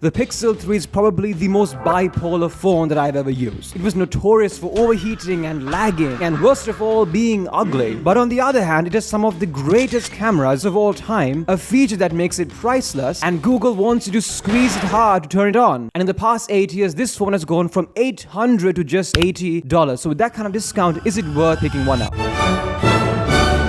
The Pixel 3 is probably the most bipolar phone that I've ever used. It was notorious for overheating and lagging, and worst of all, being ugly. But on the other hand, it has some of the greatest cameras of all time, a feature that makes it priceless, and Google wants you to squeeze it hard to turn it on. And in the past 8 years, this phone has gone from $800 to just $80. So with that kind of discount, is it worth picking one up?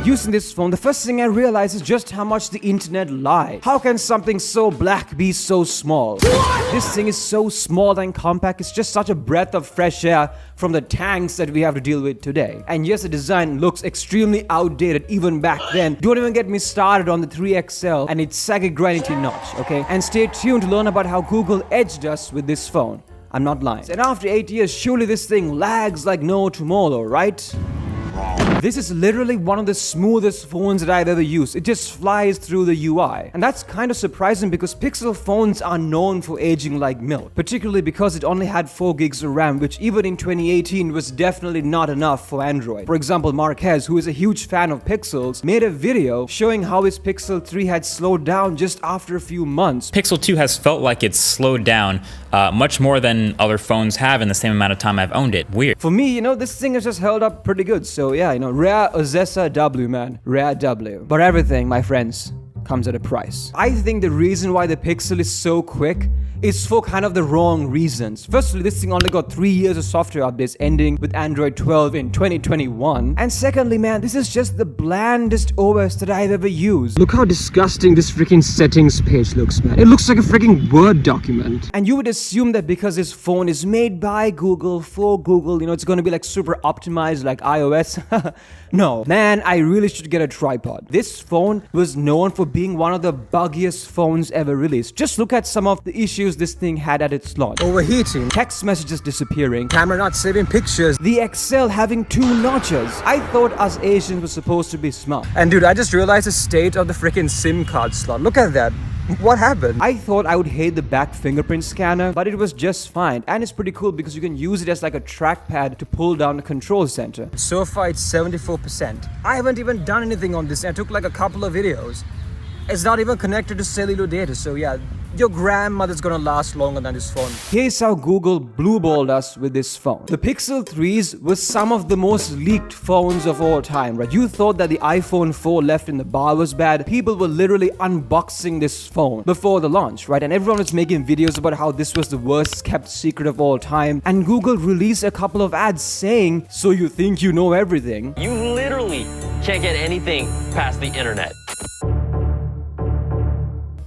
Using this phone, the first thing I realized is just how much the internet lies. How can something so black be so small? What? This thing is so small and compact, it's just such a breath of fresh air from the tanks that we have to deal with today. And yes, the design looks extremely outdated even back then. Don't even get me started on the 3XL and its sagging granity notch, okay? And stay tuned to learn about how Google edged us with this phone. I'm not lying. And after 8 years, surely this thing lags like no tomorrow, right? This is literally one of the smoothest phones that I've ever used. It just flies through the UI. And that's kind of surprising because Pixel phones are known for aging like milk. Particularly because it only had 4 gigs of RAM, which even in 2018 was definitely not enough for Android. For example, Marquez, who is a huge fan of Pixels, made a video showing how his Pixel 3 had slowed down just after a few months. Pixel 2 has felt like it's slowed down much more than other phones have in the same amount of time I've owned it. Weird. For me, this thing has just held up pretty good. So yeah, rare Ozessa W, man. Rare W. But everything, my friends, comes at a price. I think the reason why the Pixel is so quick is for kind of the wrong reasons. Firstly, this thing only got 3 years of software updates ending with Android 12 in 2021. And secondly, man, this is just the blandest OS that I've ever used. Look how disgusting this freaking settings page looks, man. It looks like a freaking Word document. And you would assume that because this phone is made by Google, for Google, it's gonna be like super optimized like iOS. No, man, I really should get a tripod. This phone was known for being one of the buggiest phones ever released. Just look at some of the issues this thing had at its launch. Overheating, text messages disappearing, camera not saving pictures, the XL having 2 notches. I thought us Asians were supposed to be smart. And dude, I just realized the state of the freaking SIM card slot. Look at that. What happened? I thought I would hate the back fingerprint scanner, but it was just fine. And it's pretty cool because you can use it as like a trackpad to pull down the control center. So far it's 74%. I haven't even done anything on this. I took like a couple of videos. It's not even connected to cellular data, so yeah, your grandmother's gonna last longer than this phone. Here's how Google blueballed us with this phone. The Pixel 3s was some of the most leaked phones of all time, right? You thought that the iPhone 4 left in the bar was bad. People were literally unboxing this phone before the launch, right? And everyone was making videos about how this was the worst kept secret of all time. And Google released a couple of ads saying, "So you think you know everything?" You literally can't get anything past the internet.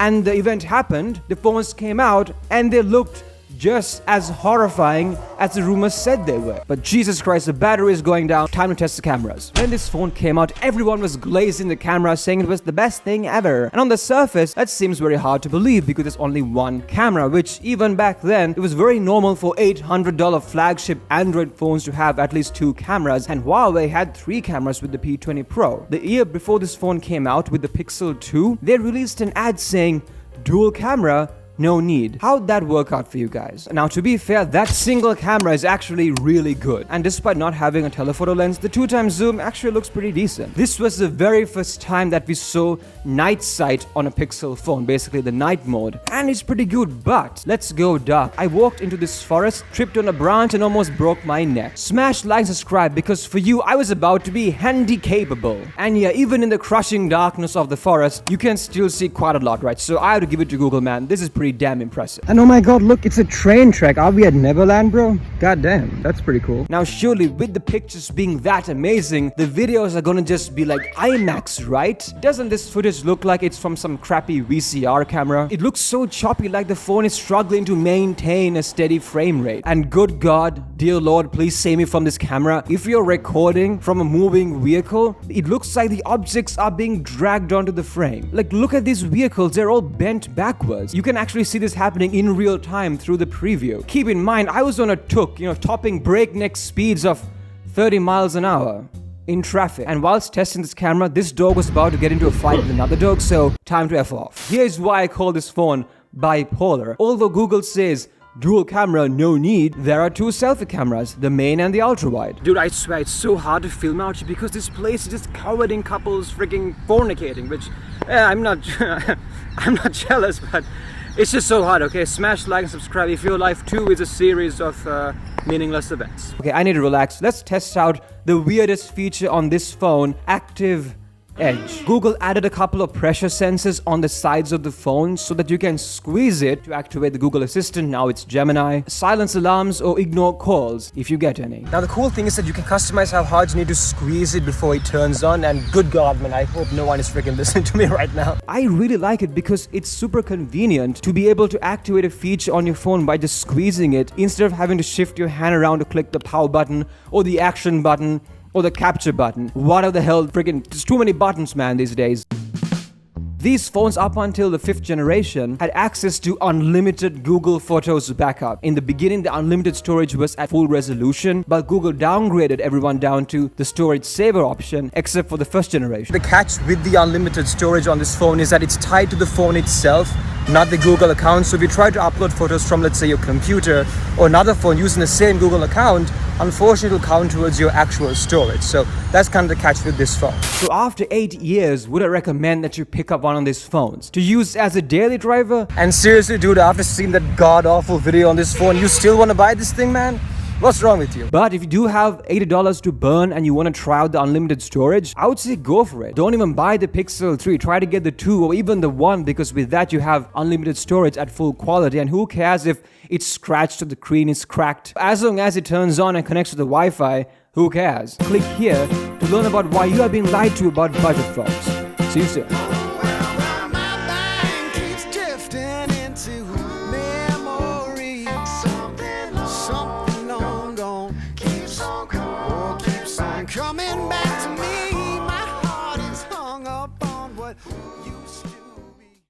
And the event happened, the phones came out, and they looked just as horrifying as the rumors said they were. But Jesus Christ, the battery is going down, time to test the cameras. When this phone came out, everyone was glazing the camera, saying it was the best thing ever. And on the surface, that seems very hard to believe because there's only one camera, which even back then, it was very normal for $800 flagship Android phones to have at least 2 cameras, and Huawei had 3 cameras with the P20 Pro. The year before this phone came out with the Pixel 2, they released an ad saying, "Dual camera, no need." How'd that work out for you guys? Now, to be fair, that single camera is actually really good. And despite not having a telephoto lens, the 2x zoom actually looks pretty decent. This was the very first time that we saw night sight on a Pixel phone, basically the night mode. And it's pretty good, but let's go dark. I walked into this forest, tripped on a branch, and almost broke my neck. Smash like, subscribe, because for you, I was about to be handy-capable. And yeah, even in the crushing darkness of the forest, you can still see quite a lot, right? So I have to give it to Google, man. This is pretty damn impressive. And oh my god, look, it's a train track. Are we at Neverland, bro? God damn, that's pretty cool. Now surely with the pictures being that amazing, the videos are gonna just be like IMAX, right? Doesn't this footage look like it's from some crappy VCR camera? It looks so choppy, like the phone is struggling to maintain a steady frame rate. And good god, dear lord, please save me from this camera. If you're recording from a moving vehicle, it looks like the objects are being dragged onto the frame. Like, look at these vehicles, they're all bent backwards. You can actually see this happening in real time through the preview. Keep in mind, I was on a tuk, topping breakneck speeds of 30 miles an hour in traffic. And whilst testing this camera, this dog was about to get into a fight with another dog, so time to F off. Here's why I call this phone bipolar. Although Google says dual camera, no need, there are 2 selfie cameras, the main and the ultra wide. Dude, I swear it's so hard to film out here because this place is just covered in couples freaking fornicating, which I'm not I'm not jealous, but It's just so hard, okay? Smash like and subscribe if your life too is a series of meaningless events. Okay, I need to relax. Let's test out the weirdest feature on this phone, Active Edge. Google added a couple of pressure sensors on the sides of the phone so that you can squeeze it to activate the Google Assistant. Now it's Gemini. Silence alarms or ignore calls if you get any. Now the cool thing is that you can customize how hard you need to squeeze it before it turns on, and good God, man, I hope no one is freaking listening to me right now. I really like it because it's super convenient to be able to activate a feature on your phone by just squeezing it instead of having to shift your hand around to click the power button or the action button or the capture button. What the hell, freaking, there's too many buttons, man, these days. These phones up until the 5th generation had access to unlimited Google Photos backup. In the beginning, the unlimited storage was at full resolution, but Google downgraded everyone down to the storage saver option, except for the 1st generation. The catch with the unlimited storage on this phone is that it's tied to the phone itself, not the Google account. So if you try to upload photos from, let's say, your computer or another phone using the same Google account, unfortunately it'll count towards your actual storage. So that's kind of the catch with this phone. So after 8 years, would I recommend that you pick up one of these phones to use as a daily driver? And seriously, dude, after seeing that god-awful video on this phone, you still want to buy this thing, man? What's wrong with you? But if you do have $80 to burn and you want to try out the unlimited storage, I would say go for it. Don't even buy the Pixel 3. Try to get the 2 or even the 1, because with that you have unlimited storage at full quality. And who cares if it's scratched or the screen is cracked? As long as it turns on and connects to the Wi-Fi, who cares? Click here to learn about why you are being lied to about budget phones. See you soon.